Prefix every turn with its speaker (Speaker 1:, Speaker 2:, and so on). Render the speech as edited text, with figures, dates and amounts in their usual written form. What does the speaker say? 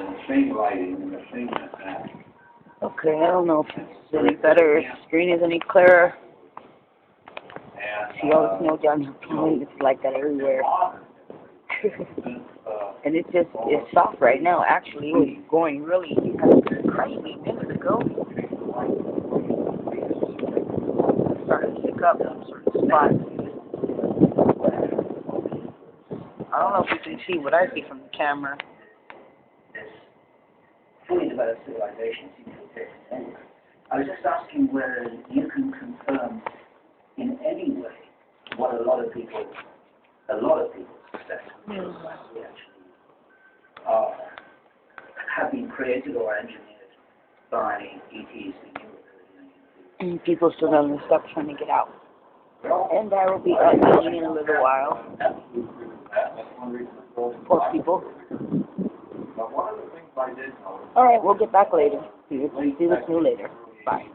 Speaker 1: the same lighting and the same that.
Speaker 2: Okay, I don't know if it's any better, if the screen is any clearer.
Speaker 1: And,
Speaker 2: See all the snow down here, it's like that everywhere. And it's soft right now. Actually, it was going really crazy a minute ago. Started to pick up in certain spots. I don't know if you can see what I see from the camera.
Speaker 3: Fully developed civilization seems to exist anyway. I was just asking whether you can confirm in any way what a lot of people suspect we actually have been created or engineered by ETs
Speaker 2: And people still haven't stopped trying to get out. And I will be updating in a little while. Poor people. Alright, we'll get back later. See what's new later. Bye.